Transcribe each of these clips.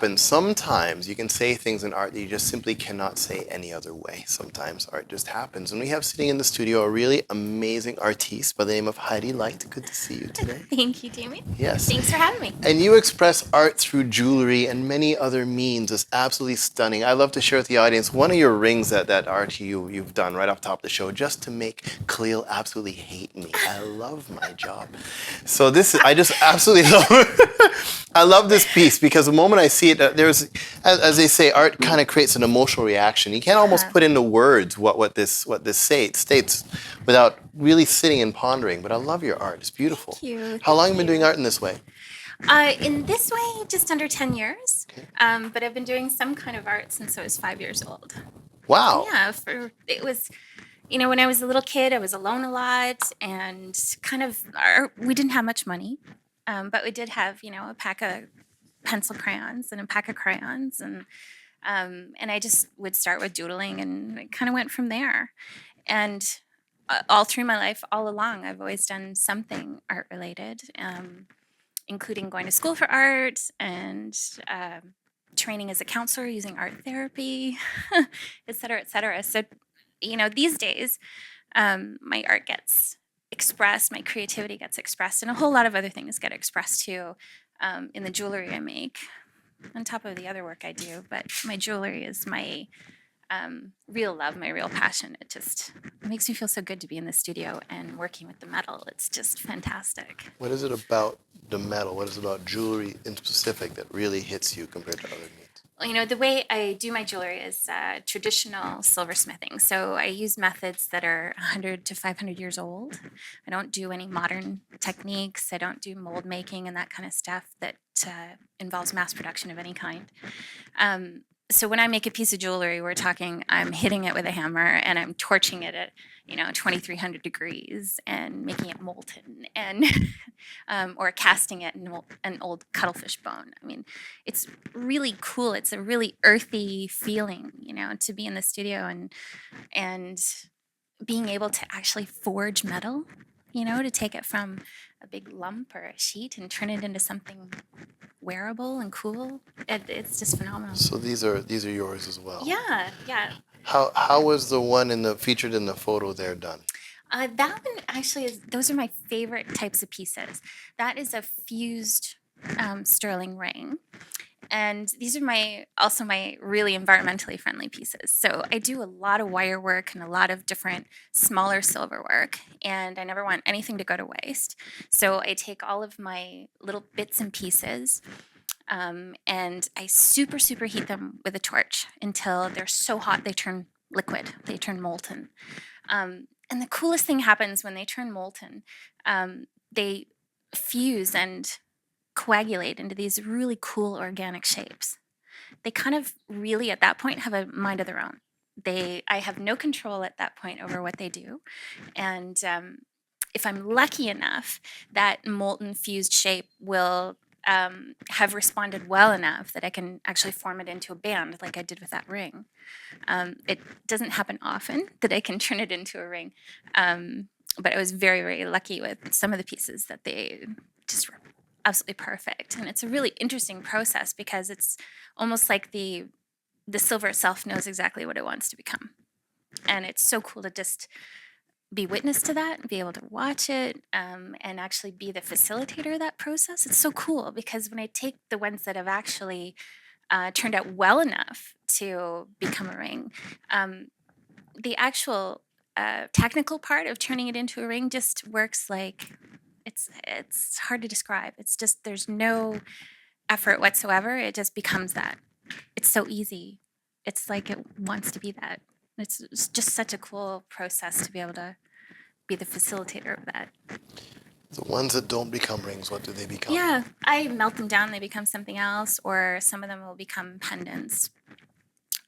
happens. Sometimes you can say things in art that you just simply cannot say any other way. Sometimes art just happens. And we have sitting in the studio a really amazing artiste by the name of Heidi Light. Good to see you today. Thank you, Jamie. Yes. Thanks for having me. And you express art through jewelry and many other means. It's absolutely stunning. I love to share with the audience one of your rings that art you've done right off top of the show just to make Khalil absolutely hate me. I love my job. So I just absolutely love I love this piece because the moment I see it, as they say, art kind of creates an emotional reaction. You can't almost put into words what this states without really sitting and pondering. But I love your art. It's beautiful. Thank you. How long have Thank you been doing art in this way? In this way, just under 10 years. But I've been doing some kind of art since I was 5 years old. Wow. Yeah, it was, when I was a little kid, I was alone a lot, and we didn't have much money, but we did have, a pack of pencil crayons and a pack of crayons, and I just would start with doodling, and it kind of went from there. And all through my life, all along, I've always done something art related, including going to school for art and training as a counselor using art therapy, et cetera, et cetera. So, these days, my art gets expressed, my creativity gets expressed, and a whole lot of other things get expressed too in the jewelry I make, on top of the other work I do. But my jewelry is my real love, my real passion. It makes me feel so good to be in the studio and working with the metal. It's just fantastic. What is it about the metal? What is it about jewelry in specific that really hits you compared to other means? Well, the way I do my jewelry is traditional silversmithing. So I use methods that are 100 to 500 years old. I don't do any modern techniques. I don't do mold making and that kind of stuff that involves mass production of any kind. So when I make a piece of jewelry, we're talking, I'm hitting it with a hammer and I'm torching it at, 2,300 degrees and making it molten, and or casting it in an old cuttlefish bone. I mean, it's really cool. It's a really earthy feeling, to be in the studio and being able to actually forge metal, to take it from a big lump or a sheet and turn it into something wearable and cool. It's just phenomenal. So these are yours as well. Yeah, yeah. How was the one featured in the photo there done? That one actually those are my favorite types of pieces. That is a fused sterling ring. And these are also my really environmentally friendly pieces. So I do a lot of wire work and a lot of different smaller silver work, and I never want anything to go to waste. So I take all of my little bits and pieces, and I super heat them with a torch until they're so hot they turn liquid, they turn molten. And the coolest thing happens when they turn molten. They fuse and coagulate into these really cool organic shapes. They kind of really at that point have a mind of their own. I have no control at that point over what they do, and if I'm lucky enough, that molten fused shape will have responded well enough that I can actually form it into a band like I did with that ring. It doesn't happen often that I can turn it into a ring, but I was very lucky with some of the pieces that they just were absolutely perfect. And it's a really interesting process because it's almost like the silver itself knows exactly what it wants to become. And it's so cool to just be witness to that and be able to watch it, and actually be the facilitator of that process. It's so cool because when I take the ones that have actually turned out well enough to become a ring, the actual technical part of turning it into a ring just works like it's hard to describe. It's just there's no effort whatsoever. It just becomes that. It's so easy. It's like it wants to be that. It's just such a cool process to be able to be the facilitator of that. The ones that don't become rings, what do they become? Yeah, I melt them down. They become something else, or some of them will become pendants,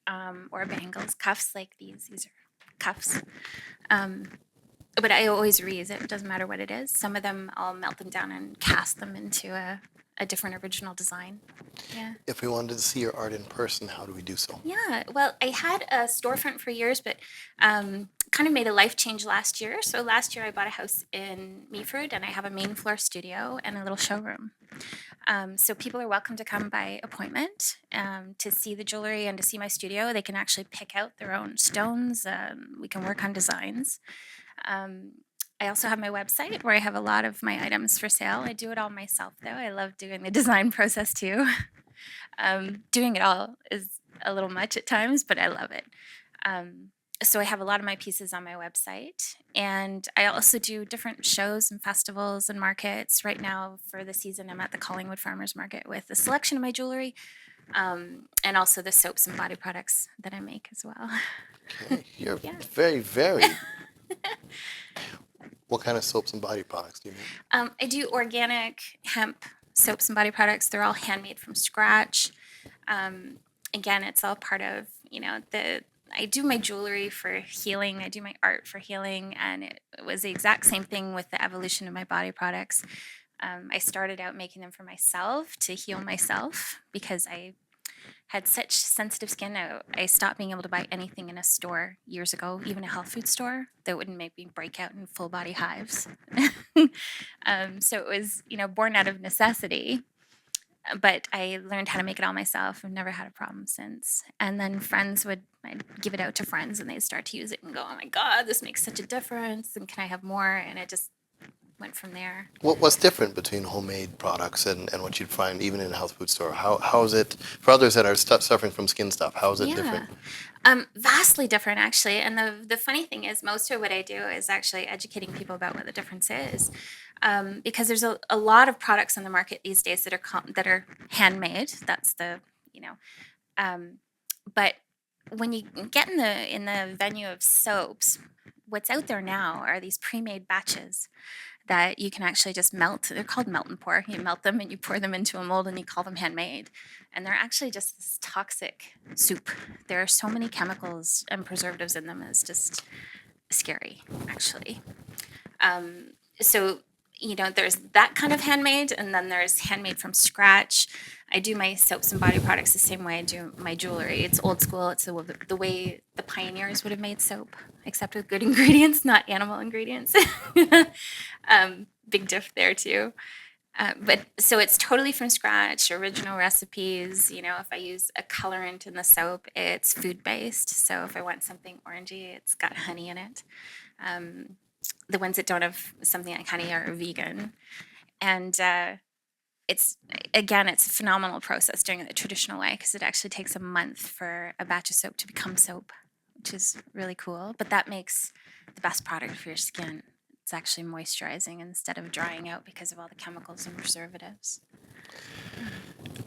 or bangles, cuffs like these. These are cuffs. But I always reuse it. It doesn't matter what it is. Some of them I'll melt them down and cast them into a different original design. Yeah. If we wanted to see your art in person, how do we do so? Yeah. Well, I had a storefront for years, but kind of made a life change last year. So last year I bought a house in Meaford, and I have a main floor studio and a little showroom. So people are welcome to come by appointment to see the jewelry and to see my studio. They can actually pick out their own stones. We can work on designs. I also have my website where I have a lot of my items for sale. I do it all myself, though. I love doing the design process too. Doing it all is a little much at times, but I love it. So I have a lot of my pieces on my website, and I also do different shows and festivals and markets. Right now, for the season, I'm at the Collingwood Farmers Market with a selection of my jewelry, and also the soaps and body products that I make as well. Okay, you're Yeah. very, very. What kind of soaps and body products do you make? I do organic hemp soaps and body products. They're all handmade from scratch. Again, it's all part of, I do my jewelry for healing. I do my art for healing. And it was the exact same thing with the evolution of my body products. I started out making them for myself to heal myself because I had such sensitive skin. I stopped being able to buy anything in a store years ago, even a health food store, that wouldn't make me break out in full body hives. So it was, born out of necessity. But I learned how to make it all myself. I've never had a problem since. And then I'd give it out to friends, and they'd start to use it and go, "Oh my God, this makes such a difference. And can I have more?" And it just went from there. What's different between homemade products and what you'd find even in a health food store? How is it for others that are suffering from skin stuff? How is it different? Vastly different, actually. And the funny thing is, most of what I do is actually educating people about what the difference is, because there's a lot of products on the market these days that are handmade. That's but when you get in the venue of soaps, what's out there now are these pre-made batches that you can actually just melt. They're called melt and pour. You melt them and you pour them into a mold and you call them handmade. And they're actually just this toxic soup. There are so many chemicals and preservatives in them. It's just scary, actually. So, there's that kind of handmade, and then there's handmade from scratch. I do my soaps and body products the same way I do my jewelry. It's old school. It's the way the pioneers would have made soap, except with good ingredients, not animal ingredients. Big diff there too. But so it's totally from scratch, original recipes. If I use a colorant in the soap, it's food based. So if I want something orangey, it's got honey in it. The ones that don't have something like honey are vegan. And it's a phenomenal process doing it the traditional way, because it actually takes a month for a batch of soap to become soap, which is really cool. But that makes the best product for your skin. It's actually moisturizing instead of drying out because of all the chemicals and preservatives.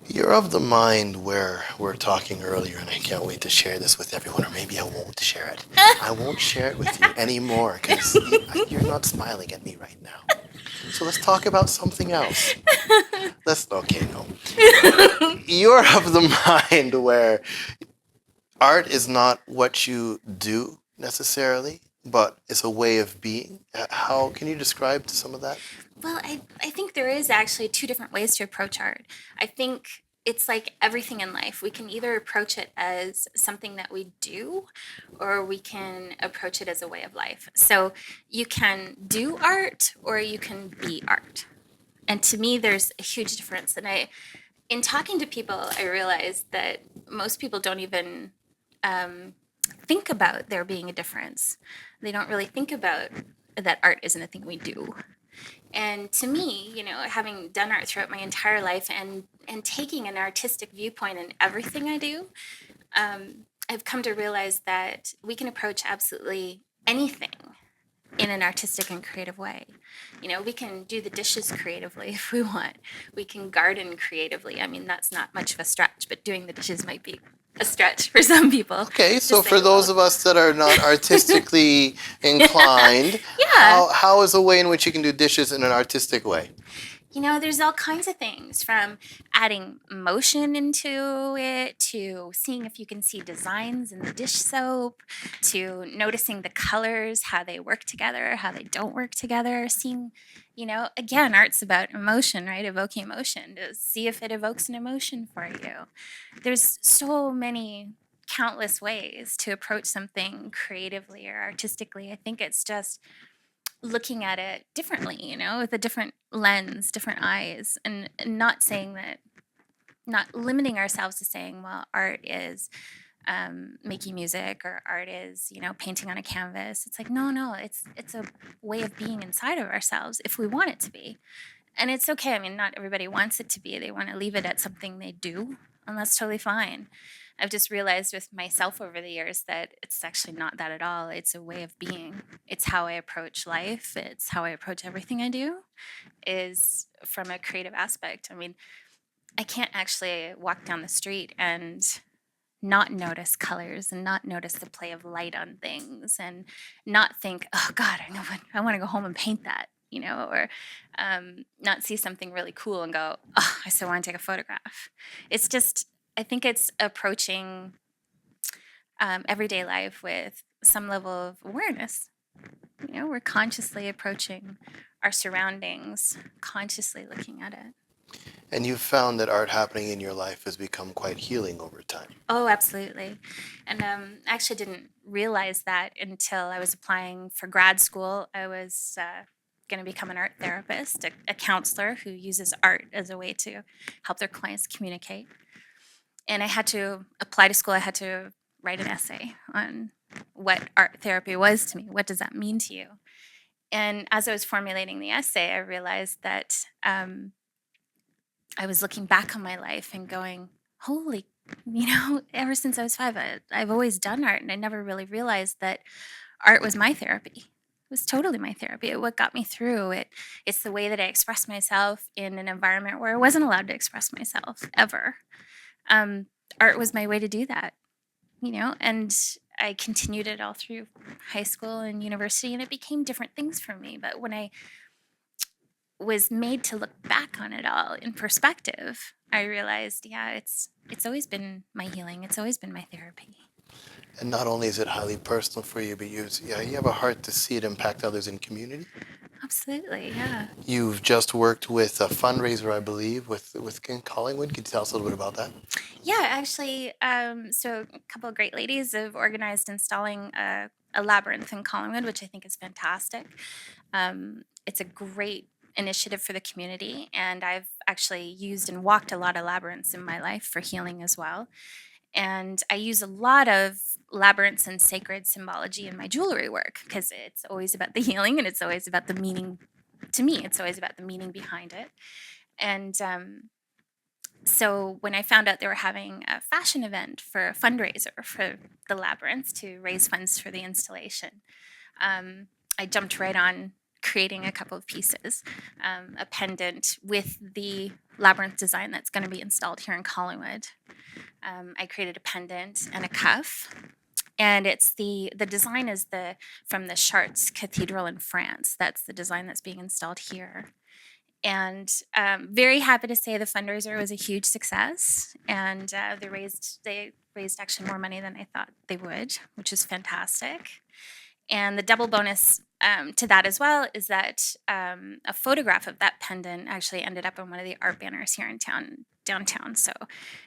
You're of the mind where we're talking earlier, and I can't wait to share this with everyone, or maybe I won't share it. I won't share it with you anymore because you're not smiling at me right now. So let's talk about something else. No. You're of the mind where art is not what you do necessarily, but it's a way of being. How can you describe some of that? Well, I think there is actually two different ways to approach art. I think it's like everything in life. We can either approach it as something that we do, or we can approach it as a way of life. So you can do art or you can be art. And to me, there's a huge difference. And in talking to people, I realized that most people don't even think about there being a difference. They don't really think about that art isn't a thing we do. And to me, having done art throughout my entire life and taking an artistic viewpoint in everything I do, I've come to realize that we can approach absolutely anything in an artistic and creative way. We can do the dishes creatively if we want. We can garden creatively. I mean, that's not much of a stretch, but doing the dishes might be a stretch for some people. Okay, so for those of us that are not artistically inclined, yeah. how is a way in which you can do dishes in an artistic way? There's all kinds of things, from adding motion into it, to seeing if you can see designs in the dish soap, to noticing the colors, how they work together, how they don't work together, seeing, again, art's about emotion, right? Evoking emotion, to see if it evokes an emotion for you. There's so many countless ways to approach something creatively or artistically. I think it's just looking at it differently, with a different lens, different eyes, and not saying that, not limiting ourselves to saying, well, art is making music, or art is, painting on a canvas. It's like, no, it's a way of being inside of ourselves if we want it to be. And it's okay. I mean, not everybody wants it to be. They want to leave it at something they do, and that's totally fine. I've just realized with myself over the years that it's actually not that at all. It's a way of being. It's how I approach life. It's how I approach everything I do, is from a creative aspect. I mean, I can't actually walk down the street and not notice colors and not notice the play of light on things and not think, oh God, I want to go home and paint that, or not see something really cool and go, oh, I still want to take a photograph. It's just, I think it's approaching everyday life with some level of awareness. We're consciously approaching our surroundings, consciously looking at it. And you've found that art happening in your life has become quite healing over time. Oh, absolutely. And I actually didn't realize that until I was applying for grad school. I was going to become an art therapist, a counselor who uses art as a way to help their clients communicate. And I had to apply to school. I had to write an essay on what art therapy was to me. What does that mean to you? And as I was formulating the essay, I realized that I was looking back on my life and going, holy, ever since I was 5, I've always done art, and I never really realized that art was my therapy. It was totally my therapy. What got me through it. It's the way that I expressed myself in an environment where I wasn't allowed to express myself ever. Art was my way to do that, and I continued it all through high school and university, and it became different things for me. But when I was made to look back on it all in perspective, I realized, yeah, it's always been my healing. It's always been my therapy. And not only is it highly personal for you, but you have a heart to see it impact others in community. Absolutely, yeah. You've just worked with a fundraiser, I believe, with Collingwood. Could you tell us a little bit about that? Yeah, actually, so a couple of great ladies have organized installing a labyrinth in Collingwood, which I think is fantastic. It's a great initiative for the community, and I've actually used and walked a lot of labyrinths in my life for healing as well. And I use a lot of labyrinths and sacred symbology in my jewelry work because it's always about the healing, and it's always about the meaning. To me, it's always about the meaning behind it. And so when I found out they were having a fashion event for a fundraiser for the labyrinths to raise funds for the installation, I jumped right on creating a couple of pieces, a pendant with the labyrinth design that's going to be installed here in Collingwood. I created a pendant and a cuff, and it's the design is from the Chartres Cathedral in France. That's the design that's being installed here. And very happy to say the fundraiser was a huge success, and they raised actually more money than I thought they would, which is fantastic. And the double bonus to that as well is that a photograph of that pendant actually ended up on one of the art banners here in downtown. So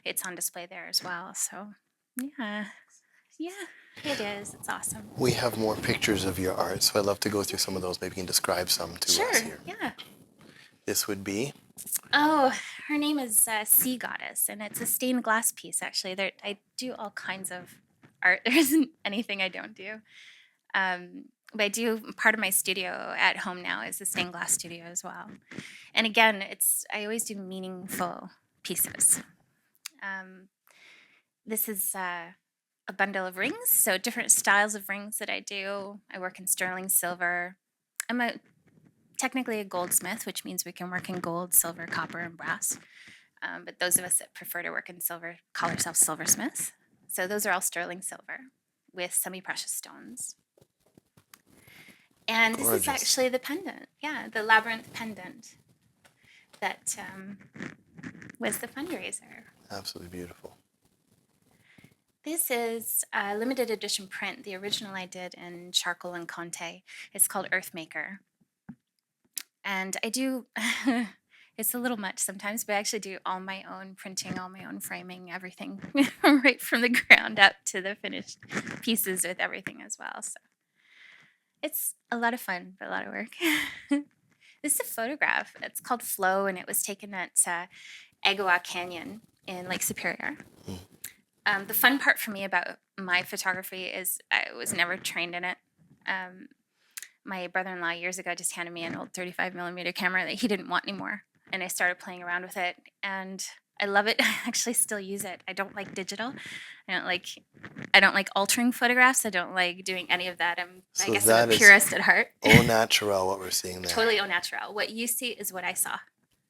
it's on display there as well. So yeah, it is. It's awesome. We have more pictures of your art, so I'd love to go through some of those. Maybe you can describe some to us here. Yeah. This would be? Oh, her name is Sea Goddess, and it's a stained glass piece, actually. I do all kinds of art. There isn't anything I don't do. But I do, part of my studio at home now is a stained glass studio as well. And again, I always do meaningful pieces. This is a bundle of rings, so different styles of rings that I do. I work in sterling silver. I'm technically a goldsmith, which means we can work in gold, silver, copper, and brass. But those of us that prefer to work in silver call ourselves silversmiths. So those are all sterling silver with semi-precious stones. And Gorgeous. This is actually the pendant, the labyrinth pendant that was the fundraiser. Absolutely beautiful. This is a limited edition print. The original I did in charcoal and Conte. It's called Earthmaker. And I do, It's a little much sometimes, but I actually do all my own printing, all my own framing, everything, right from the ground up to the finished pieces with everything as well. So it's a lot of fun, but a lot of work. This is a photograph. It's called Flow, and it was taken at Agawa Canyon in Lake Superior. The fun part for me about my photography is I was never trained in it. My brother-in-law years ago just handed me an old 35 millimeter camera that he didn't want anymore, and I started playing around with it, and I love it. I actually still use it. I don't like digital. I don't like altering photographs. I don't like doing any of that. I guess I'm a purist at heart. Au naturel, what we're seeing there. Totally au naturel. What you see is what I saw.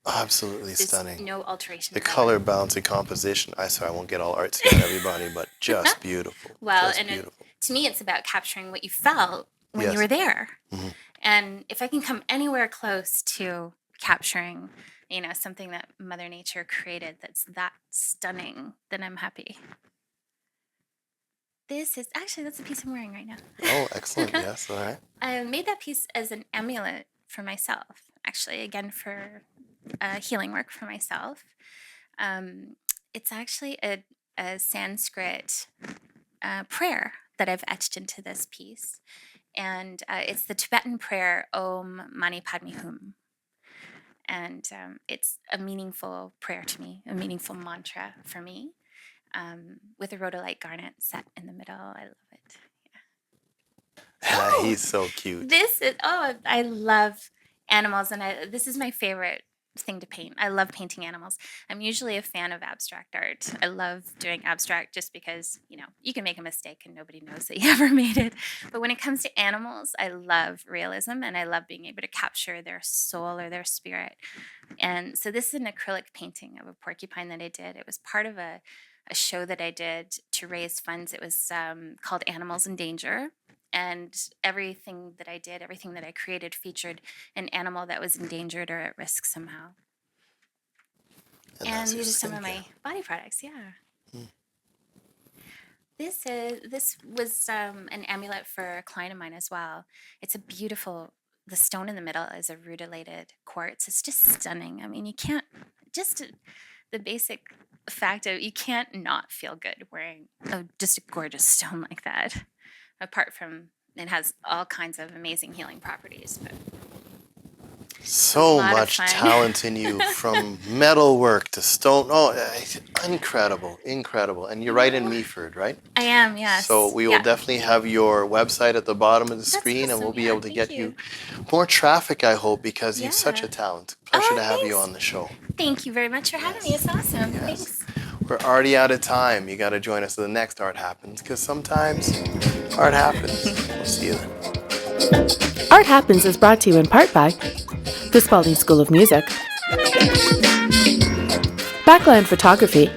Absolutely There's stunning. no alteration. The color balance and composition. I won't get all artsy on everybody, but just beautiful. Well, just and beautiful. To me, it's about capturing what you felt when you were there. Mm-hmm. And if I can come anywhere close to capturing, something that Mother Nature created that's that stunning, then I'm happy. That's a piece I'm wearing right now. Oh, excellent. Yes, all right. I made that piece as an amulet for myself, actually, again, for healing work for myself. It's actually a Sanskrit prayer that I've etched into this piece. And it's the Tibetan prayer, Om Mani Padme Hum. And it's a meaningful prayer to me, a meaningful mantra for me, with a rhodolite garnet set in the middle. I love it. Yeah. He's so cute. I love animals, and this is my favorite thing to paint. I love painting animals. I'm usually a fan of abstract art. I love doing abstract just because, you can make a mistake and nobody knows that you ever made it. But when it comes to animals, I love realism, and I love being able to capture their soul or their spirit. And so this is an acrylic painting of a porcupine that I did. It was part of a show that I did to raise funds. It was called Animals in Danger. And everything that I did, everything that I created featured an animal that was endangered or at risk somehow. And these are some of my body products, yeah. This was an amulet for a client of mine as well. It's the stone in the middle is a rutilated quartz. It's just stunning. I mean, the basic fact of you can't not feel good wearing just a gorgeous stone like that. Apart from it has all kinds of amazing healing properties. But so much talent in you, from metal work to stone. Oh, incredible. And you're right in Meaford, right? I am, yes. So we will definitely have your website at the bottom of the screen, and we'll be able to get you more traffic, I hope, because you're such a talent. Pleasure to have you on the show. Thank you very much for having me. It's awesome. Yes. Thanks. We're already out of time. You got to join us for the next Art Happens, because sometimes art happens. We'll see you then. Art Happens is brought to you in part by the Spalding School of Music, Backland Photography,